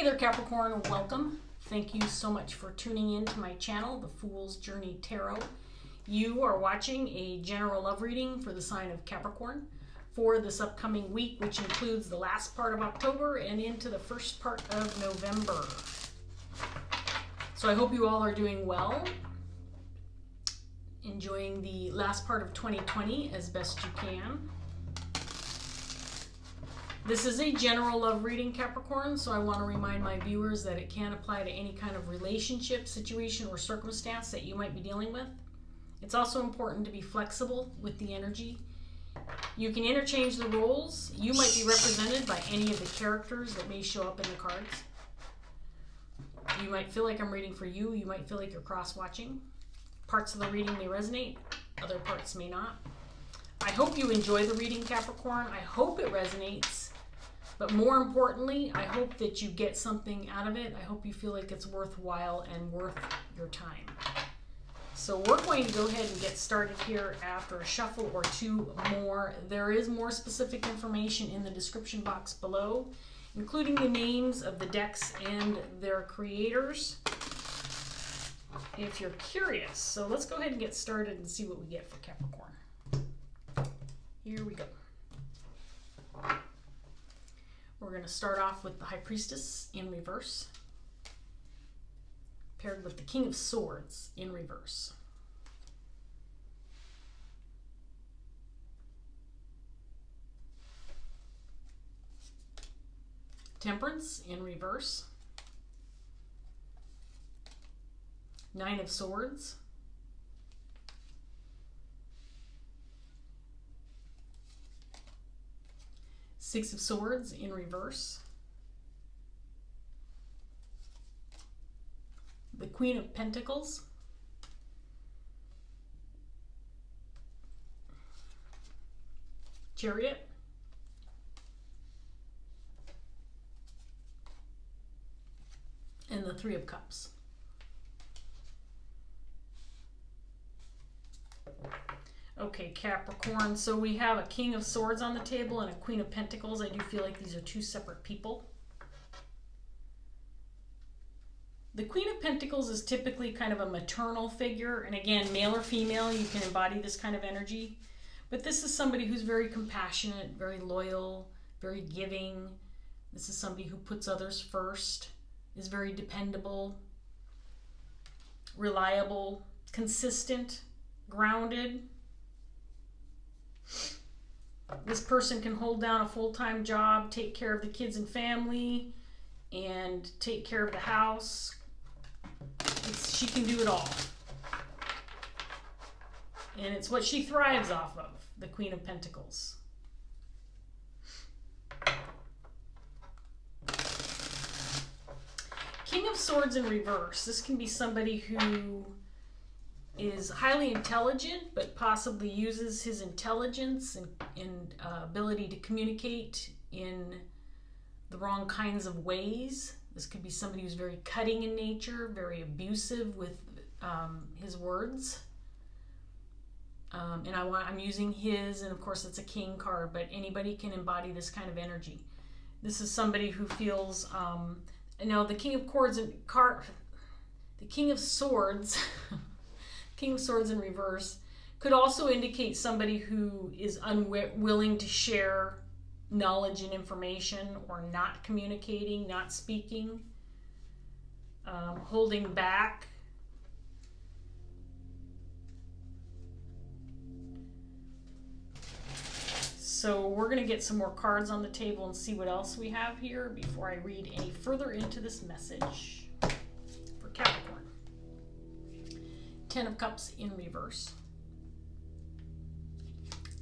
Hey there, Capricorn. Welcome. Thank you so much for tuning in to my channel, The Fool's Journey Tarot. You are watching a general love reading for the sign of Capricorn for this upcoming week, which includes the last part of October and into the first part of November. So I hope you all are doing well, enjoying the last part of 2020 as best you can. This is a general love reading, Capricorn, so I want to remind my viewers that it can apply to any kind of relationship, situation, or circumstance that you might be dealing with. It's also important to be flexible with the energy. You can interchange the roles. You might be represented by any of the characters that may show up in the cards. You might feel like I'm reading for you. You might feel like you're cross-watching. Parts of the reading may resonate. Other parts may not. I hope you enjoy the reading, Capricorn. I hope it resonates. But more importantly, I hope that you get something out of it. I hope you feel like it's worthwhile and worth your time. So we're going to go ahead and get started here after a shuffle or two more. There is more specific information in the description box below, including the names of the decks and their creators, if you're curious. So let's go ahead and get started and see what we get for Capricorn. Here we go. We're going to start off with the High Priestess in reverse, paired with the King of Swords in reverse. Temperance in reverse. Nine of Swords. Six of Swords in reverse. The Queen of Pentacles. Chariot. And the Three of Cups. Okay, Capricorn, so we have a King of Swords on the table and a Queen of Pentacles. I do feel like these are two separate people. The Queen of Pentacles is typically kind of a maternal figure, and again, male or female, you can embody this kind of energy. But this is somebody who's very compassionate, very loyal, very giving. This is somebody who puts others first, is very dependable, reliable, consistent, grounded. This person can hold down a full-time job, take care of the kids and family, and take care of the house. She can do it all. And it's what she thrives off of, the Queen of Pentacles. King of Swords in reverse. This can be somebody who is highly intelligent, but possibly uses his intelligence and ability to communicate in the wrong kinds of ways. This could be somebody who's very cutting in nature, very abusive with his words. And I'm using his, and of course it's a king card, but anybody can embody this kind of energy. This is somebody who feels, the King of Swords, King of Swords in reverse could also indicate somebody who is unwilling to share knowledge and information, or not communicating, not speaking, holding back. So we're going to get some more cards on the table and see what else we have here before I read any further into this message for Capricorn. Ten of Cups in reverse.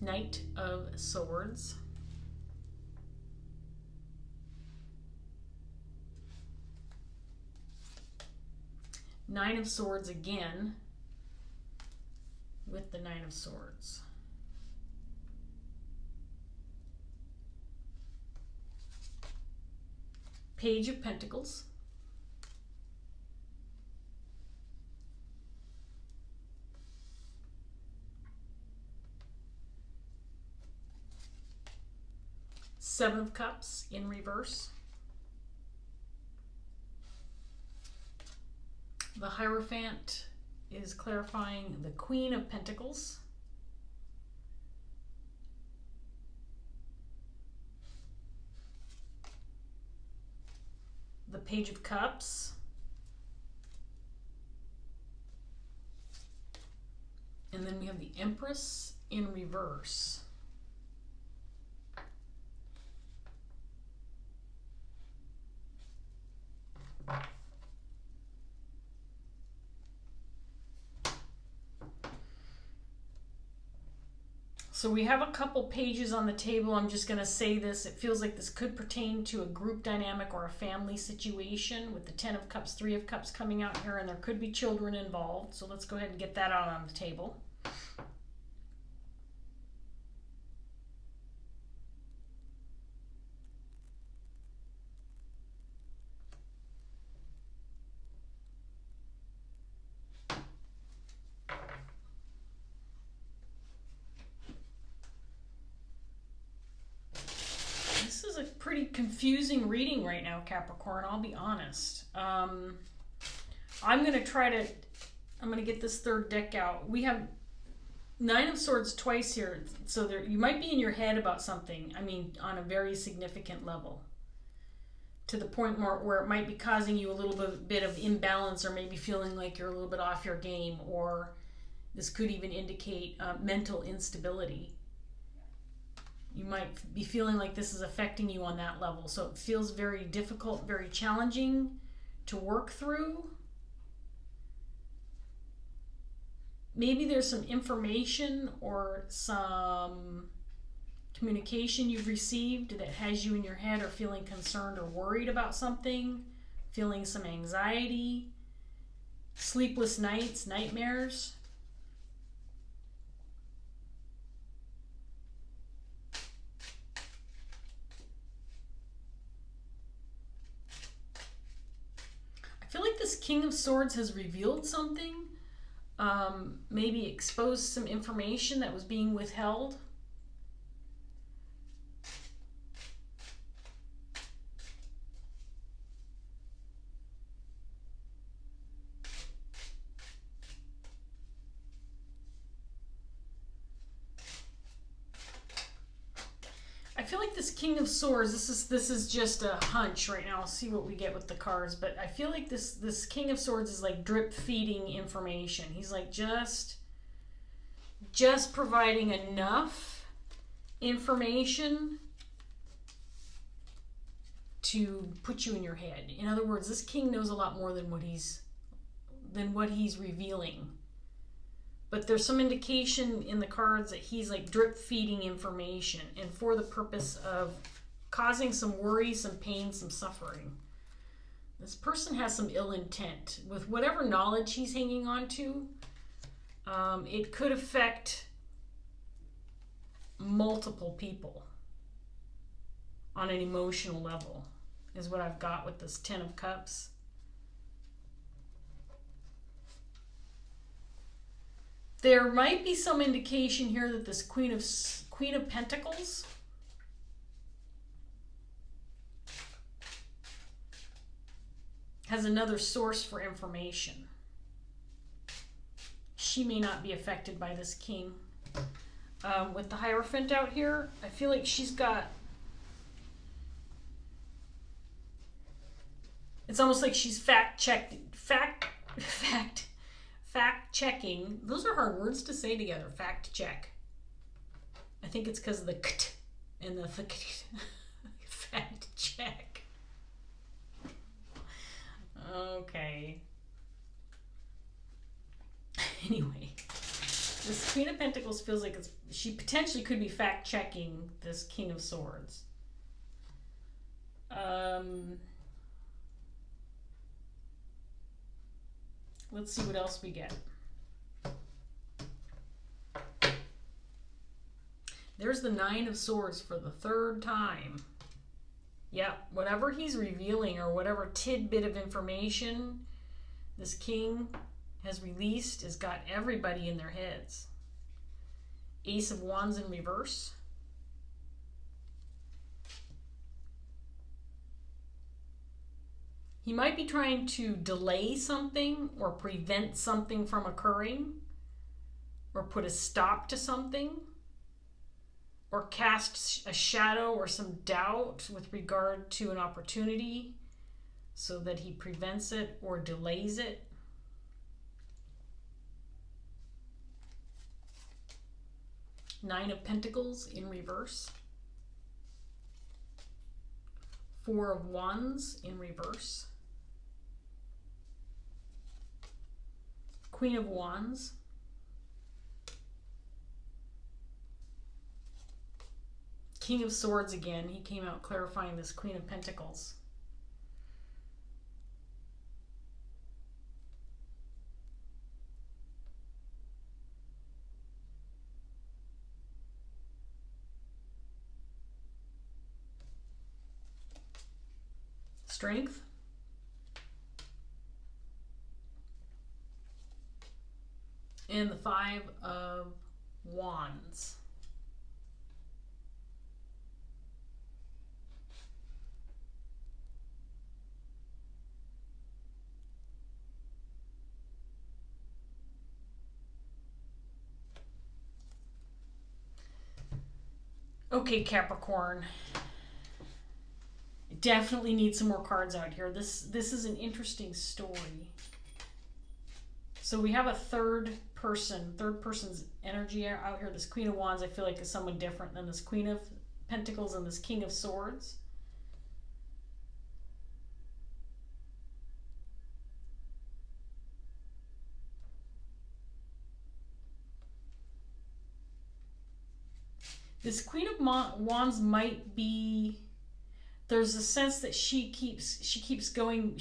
Knight of Swords. Nine of Swords again with the Nine of Swords. Page of Pentacles. Seven of Cups in reverse. The Hierophant is clarifying the Queen of Pentacles. The Page of Cups. And then we have the Empress in reverse. So we have a couple pages on the table. I'm just going to say this. It feels like this could pertain to a group dynamic or a family situation with the Ten of Cups, Three of Cups coming out here, and there could be children involved. So let's go ahead and get that out on the table. Pretty confusing reading right now, Capricorn, I'll be honest. I'm going to get this third deck out. We have Nine of Swords twice here, so you might be in your head about something, I mean, on a very significant level, to the point where it might be causing you a little bit of imbalance, or maybe feeling like you're a little bit off your game, or this could even indicate mental instability. You might be feeling like this is affecting you on that level. So it feels very difficult, very challenging to work through. Maybe there's some information or some communication you've received that has you in your head or feeling concerned or worried about something, feeling some anxiety, sleepless nights, nightmares. I feel like this King of Swords has revealed something, maybe exposed some information that was being withheld. I feel like this King of Swords, this is just a hunch right now. I'll see what we get with the cards, but I feel like this King of Swords is like drip feeding information. He's like just providing enough information to put you in your head. In other words, this king knows a lot more than what he's revealing. But there's some indication in the cards that he's like drip feeding information, and for the purpose of causing some worry, some pain, some suffering. This person has some ill intent with whatever knowledge he's hanging on to. It could affect multiple people on an emotional level, is what I've got with this Ten of Cups. There might be some indication here that this Queen of Pentacles has another source for information. She may not be affected by this king. With the Hierophant out here, I feel like she's got... It's almost like she's fact-checking. Those are hard words to say together. Fact check. I think it's because of the kt and the fact check. Okay. Anyway, this Queen of Pentacles feels like she potentially could be fact checking this King of Swords. Let's see what else we get. There's the Nine of Swords for the third time. Yeah, whatever he's revealing or whatever tidbit of information this king has released has got everybody in their heads. Ace of Wands in reverse. He might be trying to delay something or prevent something from occurring, or put a stop to something, or cast a shadow or some doubt with regard to an opportunity so that he prevents it or delays it. Nine of Pentacles in reverse. Four of Wands in reverse. Queen of Wands. King of Swords again. He came out clarifying this Queen of Pentacles. Strength. And the Five of Wands. Okay, Capricorn. Definitely need some more cards out here. This is an interesting story. So we have a third person's energy out here. This Queen of Wands, I feel like, is someone different than this Queen of Pentacles and this King of Swords. This Queen of Wands might be, there's a sense that she's going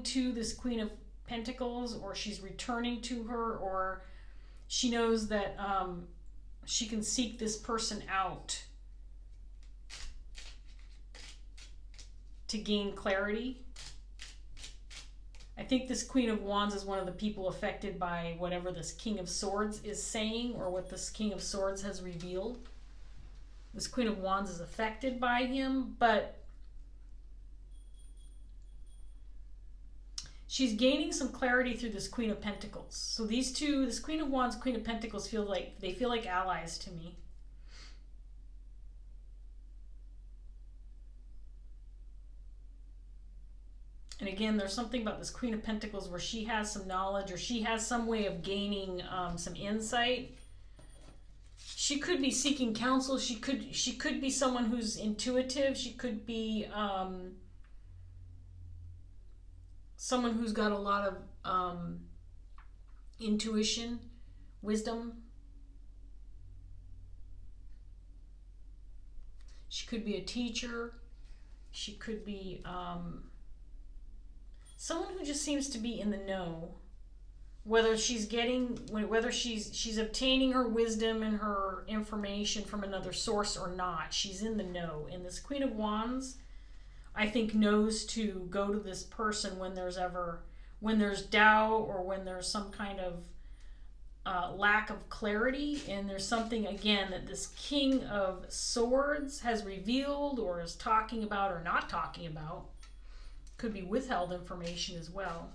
to this Queen of Pentacles, or she's returning to her, or she knows that she can seek this person out to gain clarity. I think this Queen of Wands is one of the people affected by whatever this King of Swords is saying, or what this King of Swords has revealed. This Queen of Wands is affected by him, but she's gaining some clarity through this Queen of Pentacles. So these two, this Queen of Wands, Queen of Pentacles, feel like allies to me. And again, there's something about this Queen of Pentacles where she has some knowledge, or she has some way of gaining some insight. She could be seeking counsel. She could be someone who's intuitive. She could be someone who's got a lot of intuition, wisdom. She could be a teacher. She could be someone who just seems to be in the know. Whether she's obtaining her wisdom and her information from another source or not, she's in the know. And this Queen of Wands, I think, knows to go to this person when there's doubt, or when there's some kind of lack of clarity. And there's something, again, that this King of Swords has revealed, or is talking about, or not talking about. Could be withheld information as well.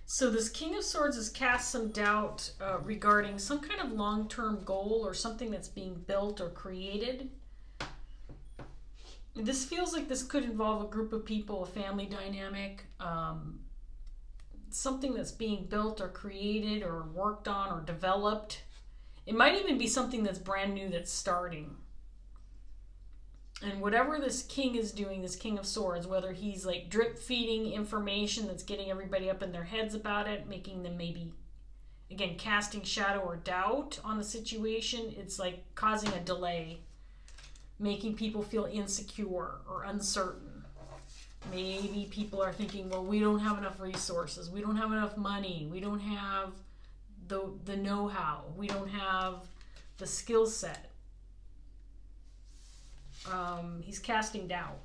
So this King of Swords has cast some doubt regarding some kind of long-term goal, or something that's being built or created. This feels like this could involve a group of people, a family dynamic, something that's being built or created or worked on or developed. It might even be something that's brand new, that's starting. And whatever this king is doing, this King of Swords, whether he's like drip feeding information that's getting everybody up in their heads about it, making them maybe, again, casting shadow or doubt on the situation, it's like causing a delay, making people feel insecure or uncertain. Maybe people are thinking, well, we don't have enough resources, we don't have enough money, we don't have the know-how, we don't have the skill set. He's casting doubt.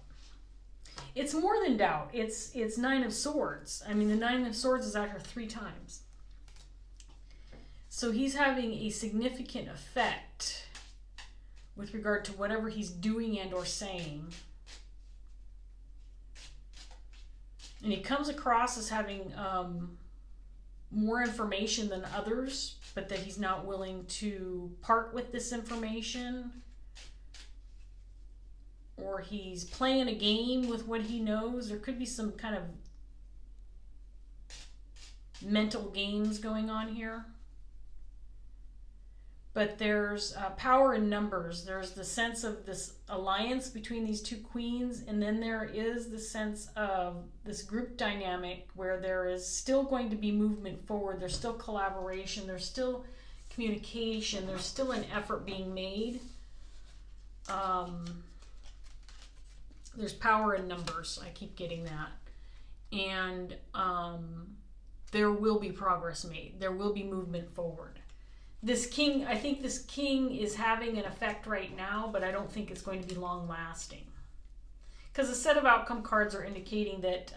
It's more than doubt. It's Nine of Swords. I mean, the Nine of Swords is after 3 times. So he's having a significant effect with regard to whatever he's doing and or saying. And he comes across as having more information than others, but that he's not willing to part with this information. Or he's playing a game with what he knows. There could be some kind of mental games going on here. But there's power in numbers. There's the sense of this alliance between these 2 queens, and then there is the sense of this group dynamic where there is still going to be movement forward. There's still collaboration. There's still communication. There's still an effort being made. There's power in numbers. I keep getting that. And there will be progress made. There will be movement forward. This king, I think this king is having an effect right now, but I don't think it's going to be long lasting. Because a set of outcome cards are indicating that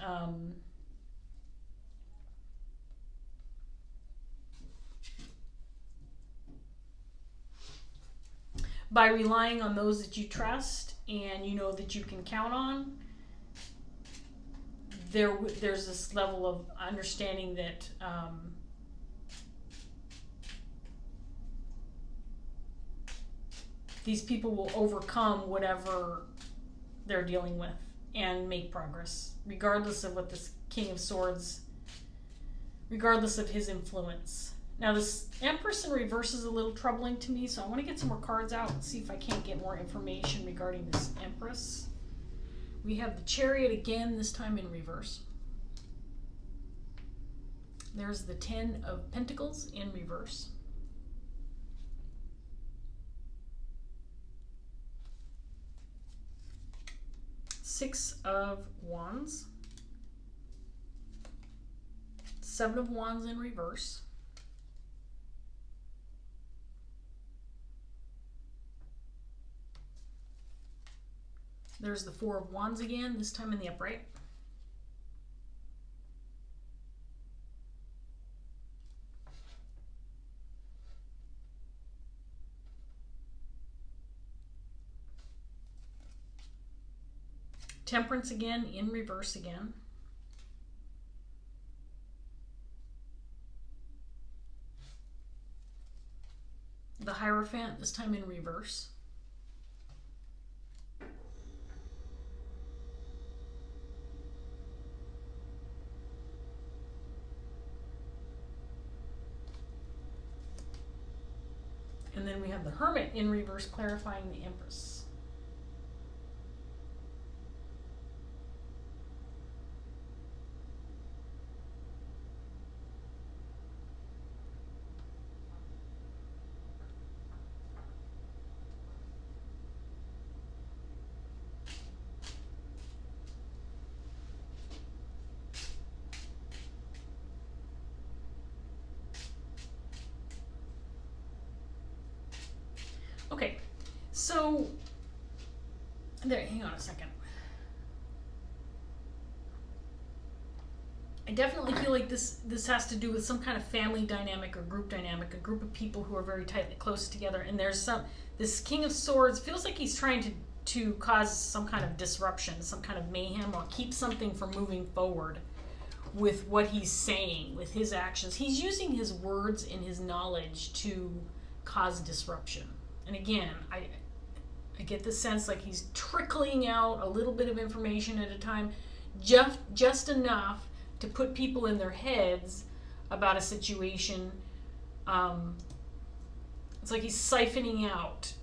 by relying on those that you trust and you know that you can count on, there's this level of understanding that these people will overcome whatever they're dealing with and make progress, regardless of what this King of Swords, regardless of his influence. Now this Empress in reverse is a little troubling to me, so I want to get some more cards out and see if I can't get more information regarding this Empress. We have the Chariot again, this time in reverse. There's the 10 of Pentacles in reverse. Six of Wands. 7 of Wands in reverse. There's the 4 of Wands again, this time in the upright. Temperance again, in reverse again. The Hierophant, this time in reverse. And then we have the Hermit in reverse, clarifying the Empress. Okay, so there, hang on a second. I definitely feel like this has to do with some kind of family dynamic or group dynamic, a group of people who are very tightly close together, and there's this King of Swords feels like he's trying to cause some kind of disruption, some kind of mayhem, or keep something from moving forward with what he's saying, with his actions. He's using his words and his knowledge to cause disruption. And again, I get the sense like he's trickling out a little bit of information at a time, just enough to put people in their heads about a situation. It's like he's siphoning out.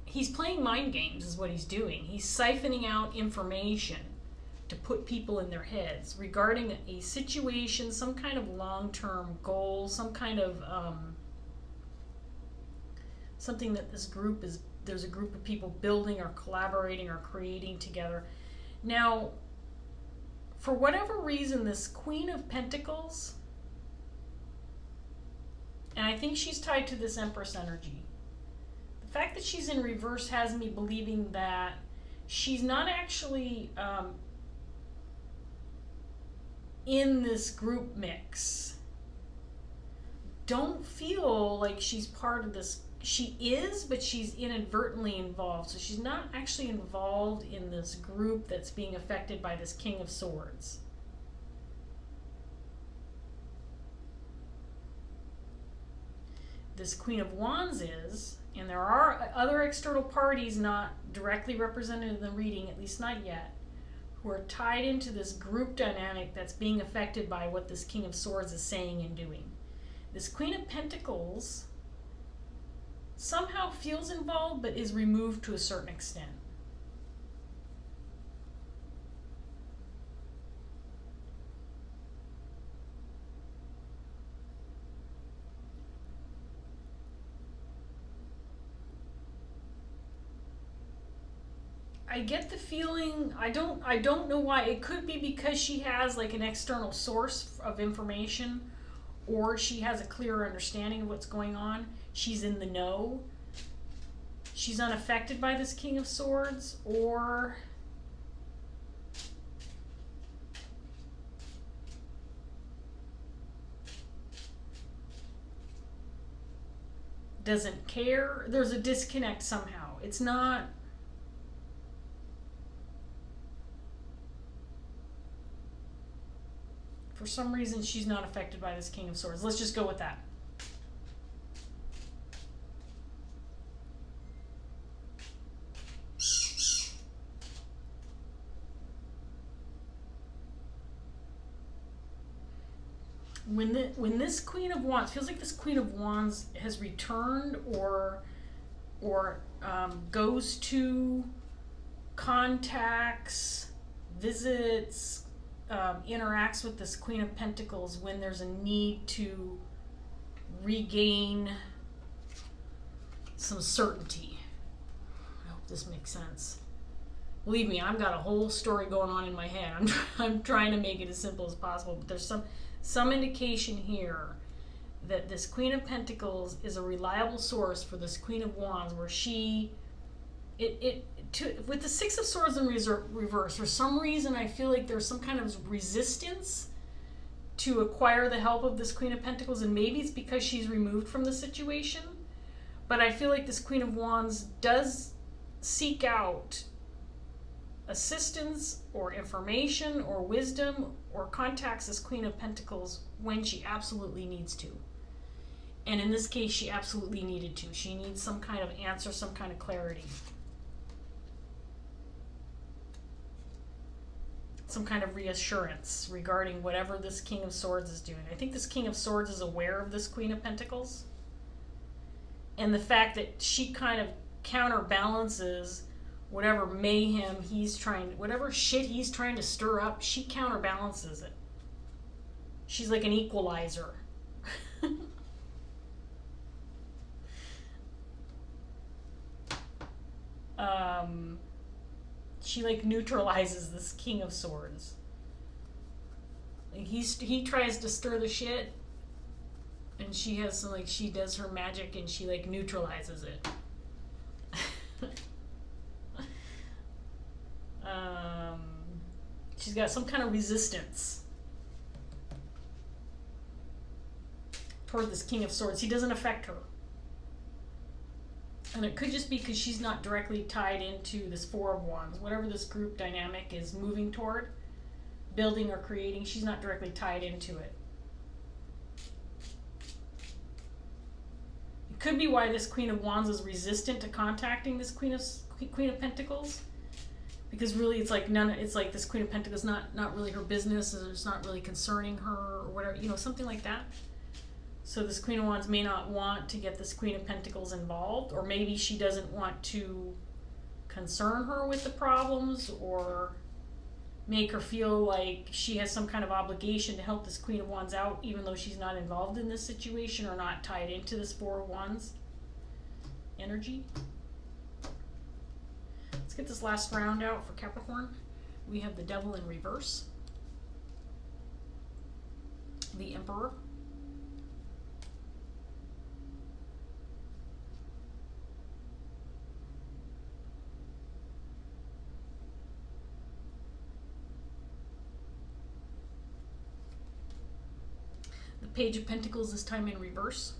He's playing mind games is what he's doing. He's siphoning out information to put people in their heads regarding a situation, some kind of long-term goal, some kind of something that this group is, there's a group of people building or collaborating or creating together. Now, for whatever reason, this Queen of Pentacles, and I think she's tied to this Empress energy. The fact that she's in reverse has me believing that she's not actually in this group mix. Don't feel like she's part of this. She is, but she's inadvertently involved. So she's not actually involved in this group that's being affected by this King of Swords. This Queen of Wands is, and there are other external parties not directly represented in the reading, at least not yet, who are tied into this group dynamic that's being affected by what this King of Swords is saying and doing. This Queen of Pentacles somehow feels involved but is removed to a certain extent. I get the feeling, I don't know why. It could be because she has like an external source of information, or she has a clearer understanding of what's going on. She's in the know. She's unaffected by this King of Swords, or doesn't care. There's a disconnect somehow. It's not. For some reason, she's not affected by this King of Swords. Let's just go with that. When this Queen of Wands, feels like this Queen of Wands has returned or goes to, contacts, visits, interacts with this Queen of Pentacles when there's a need to regain some certainty. I hope this makes sense. Believe me, I've got a whole story going on in my head. I'm trying to make it as simple as possible, but there's some indication here that this Queen of Pentacles is a reliable source for this Queen of Wands, where with the Six of Swords in reverse, for some reason I feel like there's some kind of resistance to acquire the help of this Queen of Pentacles, and maybe it's because she's removed from the situation, but I feel like this Queen of Wands does seek out assistance or information or wisdom, or contacts this Queen of Pentacles when she absolutely needs to. And in this case, she absolutely needed to. She needs some kind of answer, some kind of clarity. Some kind of reassurance regarding whatever this King of Swords is doing. I think this King of Swords is aware of this Queen of Pentacles. And the fact that she kind of counterbalances whatever mayhem whatever shit he's trying to stir up, she counterbalances it. She's like an equalizer. She like neutralizes this King of Swords. Like he tries to stir the shit, and she has some, like, she does her magic and she like neutralizes it. She's got some kind of resistance toward this King of Swords. He doesn't affect her. And it could just be because she's not directly tied into this Four of Wands. Whatever this group dynamic is moving toward, building or creating, she's not directly tied into it. It could be why this Queen of Wands is resistant to contacting this Queen of Pentacles. Because really it's like this Queen of Pentacles not really her business, or it's not really concerning her, or whatever, something like that. So this Queen of Wands may not want to get this Queen of Pentacles involved, or maybe she doesn't want to concern her with the problems, or make her feel like she has some kind of obligation to help this Queen of Wands out, even though she's not involved in this situation or not tied into this Four of Wands energy. Let's get this last round out for Capricorn. We have the Devil in reverse, the Emperor, Page of Pentacles, this time in reverse.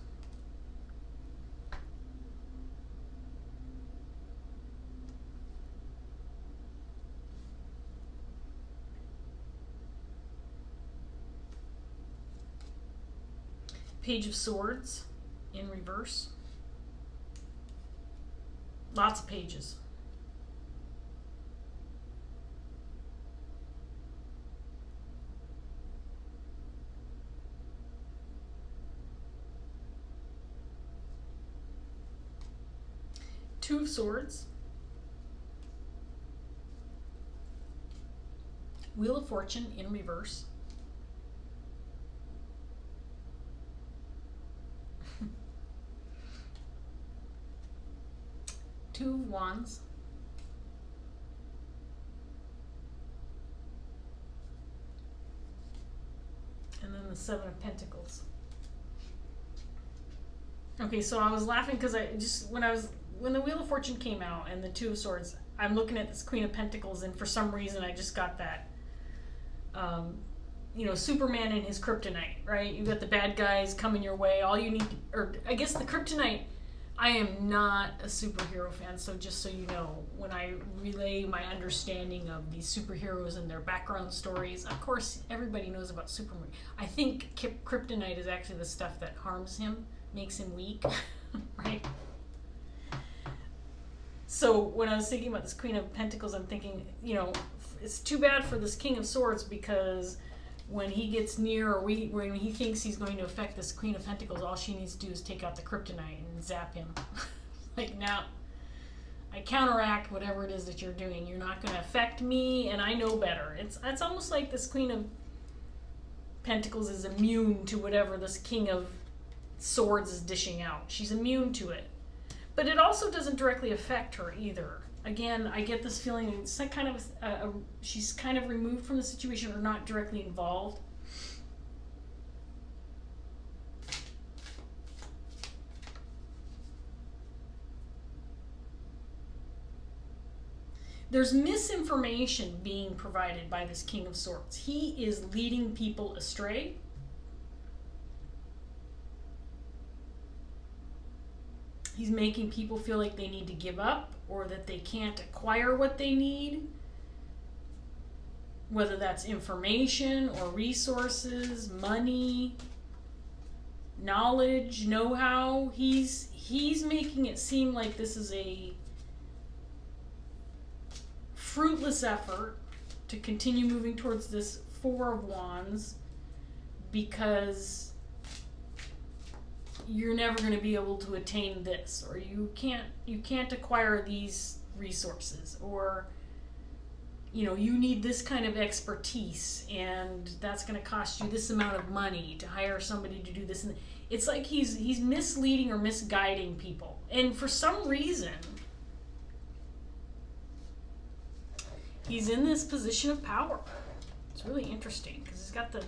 Page of Swords in reverse. Lots of pages. Two of Swords. Wheel of Fortune in reverse. Two of Wands. And then the Seven of Pentacles. Okay, so I was laughing because when the Wheel of Fortune came out and the Two of Swords, I'm looking at this Queen of Pentacles, and for some reason I just got that, Superman and his kryptonite, right? You got the bad guys coming your way. All you need, or I guess the kryptonite, I am not a superhero fan, so just so you know, when I relay my understanding of these superheroes and their background stories, of course, everybody knows about Superman. I think kryptonite is actually the stuff that harms him, makes him weak, right? So when I was thinking about this Queen of Pentacles, I'm thinking, it's too bad for this King of Swords, because when he gets near, or when he thinks he's going to affect this Queen of Pentacles, all she needs to do is take out the kryptonite and zap him. Like, now, I counteract whatever it is that you're doing. You're not going to affect me, and I know better. It's almost like this Queen of Pentacles is immune to whatever this King of Swords is dishing out. She's immune to it. But it also doesn't directly affect her either. Again, I get this feeling it's like kind of she's kind of removed from the situation, or not directly involved. There's misinformation being provided by this King of Swords. He is leading people astray. He's making people feel like they need to give up, or that they can't acquire what they need, whether that's information or resources, money, knowledge, know-how. He's making it seem like this is a fruitless effort to continue moving towards this Four of Wands, because you're never going to be able to attain this, or you can't acquire these resources, or you need this kind of expertise, and that's going to cost you this amount of money to hire somebody to do this. And it's like he's misleading or misguiding people, and for some reason he's in this position of power. It's really interesting, because he's got the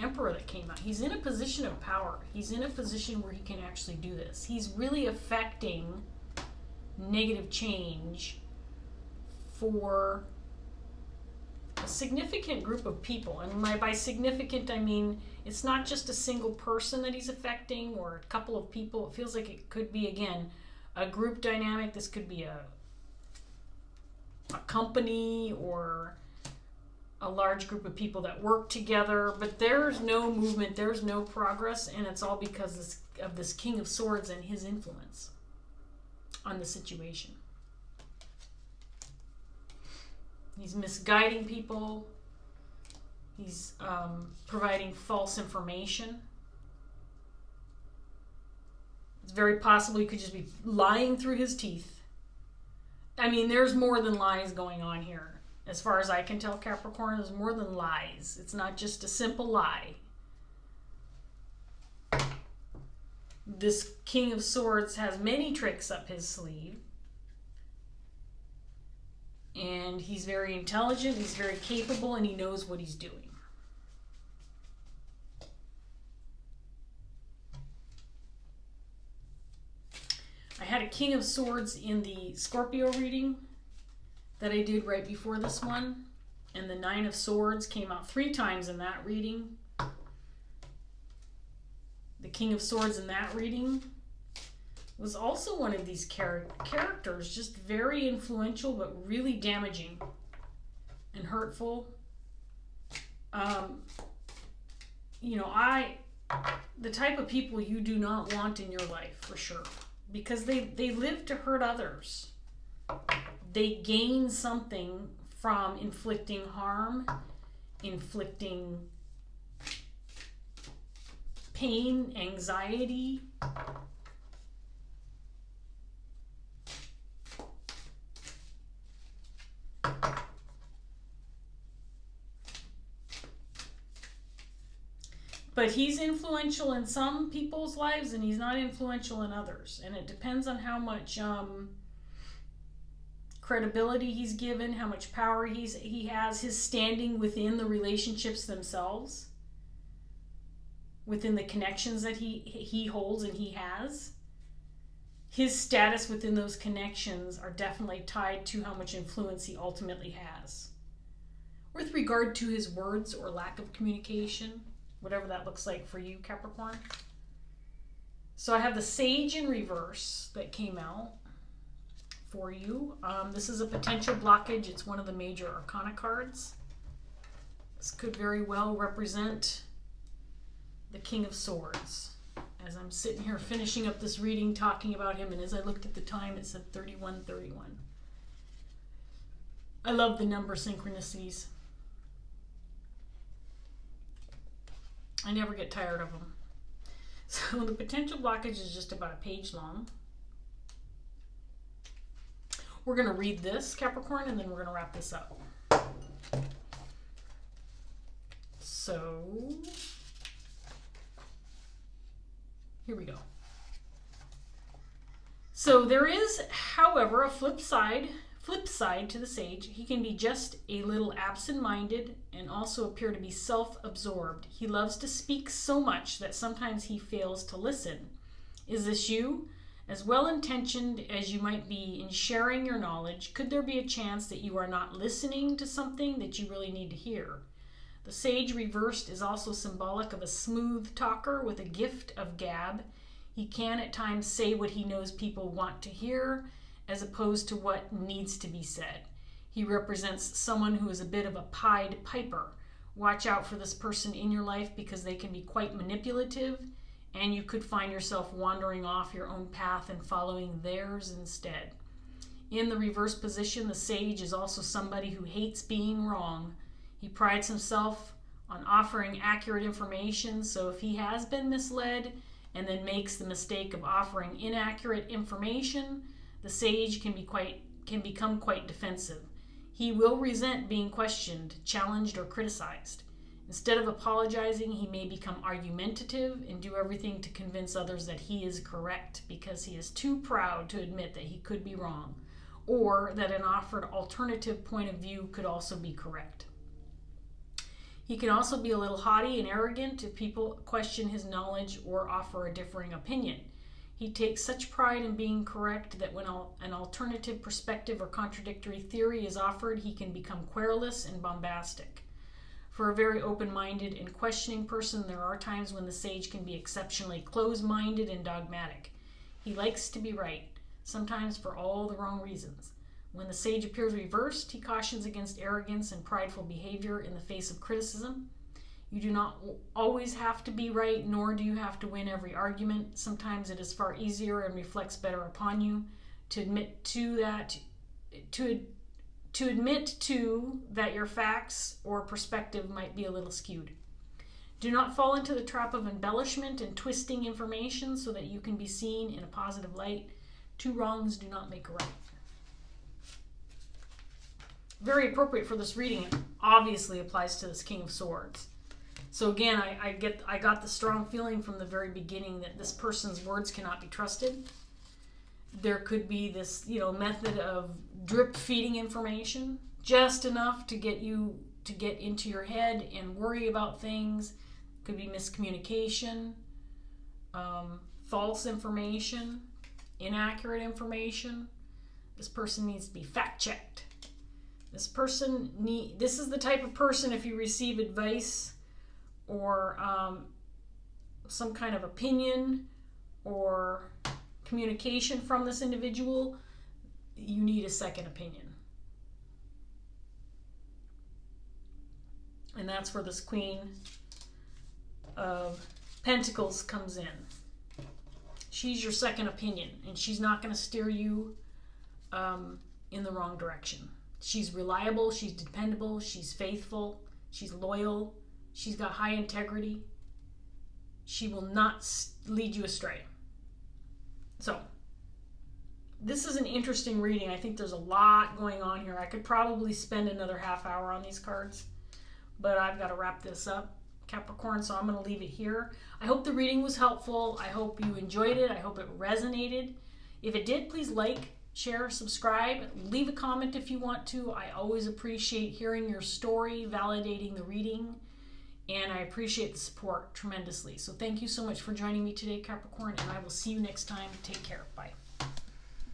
Emperor that came out. He's in a position of power. He's in a position where he can actually do this. He's really affecting negative change for a significant group of people. And by significant, I mean it's not just a single person that he's affecting, or a couple of people. It feels like it could be, again, a group dynamic. This could be a company, or a large group of people that work together, but there's no movement, there's no progress, and it's all because of this King of Swords and his influence on the situation. He's misguiding people. He's providing false information. It's very possible he could just be lying through his teeth. I mean, there's more than lies going on here. As far as I can tell, Capricorn, there's more than lies. It's not just a simple lie. This King of Swords has many tricks up his sleeve. And he's very intelligent, he's very capable, and he knows what he's doing. I had a King of Swords in the Scorpio reading that I did right before this one, and the Nine of Swords came out 3 times in that reading. King of Swords in that reading was also one of these characters, just very influential but really damaging and hurtful. You know, the type of people you do not want in your life, for sure, because they live to hurt others. They gain something from inflicting harm, inflicting pain, anxiety. But he's influential in some people's lives and he's not influential in others. And it depends on how much credibility he's given, how much power he has, his standing within the relationships themselves, within the connections that he holds and he has. His status within those connections are definitely tied to how much influence he ultimately has. With regard to his words or lack of communication, whatever that looks like for you, Capricorn. So I have the Sage in reverse that came out for you. This is a potential blockage. It's one of the major arcana cards. This could very well represent the King of Swords. As I'm sitting here finishing up this reading, talking about him, and as I looked at the time, it said 3131. I love the number synchronicities. I never get tired of them. So the potential blockage is just about a page long. We're going to read this, Capricorn, and then we're going to wrap this up. So, here we go. So there is, however, a flip side to the Sage. He can be just a little absent-minded and also appear to be self-absorbed. He loves to speak so much that sometimes he fails to listen. Is this you? As well-intentioned as you might be in sharing your knowledge, could there be a chance that you are not listening to something that you really need to hear? The Sage reversed is also symbolic of a smooth talker with a gift of gab. He can at times say what he knows people want to hear, as opposed to what needs to be said. He represents someone who is a bit of a Pied Piper. Watch out for this person in your life because they can be quite manipulative, and you could find yourself wandering off your own path and following theirs instead. In the reverse position, the Sage is also somebody who hates being wrong. He prides himself on offering accurate information, so if he has been misled and then makes the mistake of offering inaccurate information, the Sage can become quite defensive. He will resent being questioned, challenged, or criticized. Instead of apologizing, he may become argumentative and do everything to convince others that he is correct because he is too proud to admit that he could be wrong, or that an offered alternative point of view could also be correct. He can also be a little haughty and arrogant if people question his knowledge or offer a differing opinion. He takes such pride in being correct that when an alternative perspective or contradictory theory is offered, he can become querulous and bombastic. For a very open-minded and questioning person, there are times when the Sage can be exceptionally close-minded and dogmatic. He likes to be right, sometimes for all the wrong reasons. When the Sage appears reversed, he cautions against arrogance and prideful behavior in the face of criticism. You do not always have to be right, nor do you have to win every argument. Sometimes it is far easier and reflects better upon you to admit to that your facts or perspective might be a little skewed. Do not fall into the trap of embellishment and twisting information so that you can be seen in a positive light. Two wrongs do not make a right. Very appropriate for this reading. It obviously applies to this King of Swords. So again, I got the strong feeling from the very beginning that this person's words cannot be trusted. There could be this, method of drip feeding information, just enough to get you to get into your head and worry about things. Could be miscommunication, false information, inaccurate information. This person needs to be fact checked. This is the type of person, if you receive advice or some kind of opinion or communication from this individual, you need a second opinion. And that's where this Queen of Pentacles comes in. She's your second opinion, and she's not going to steer you in the wrong direction. She's reliable, she's dependable, she's faithful, she's loyal, she's got high integrity. She will not lead you astray. So, this is an interesting reading. I think there's a lot going on here. I could probably spend another half hour on these cards, but I've got to wrap this up, Capricorn, so I'm going to leave it here. I hope the reading was helpful. I hope you enjoyed it. I hope it resonated. If it did, please like, share, subscribe, leave a comment if you want to. I always appreciate hearing your story, validating the reading, and I appreciate the support tremendously. So thank you so much for joining me today, Capricorn, and I will see you next time. Take care. Bye.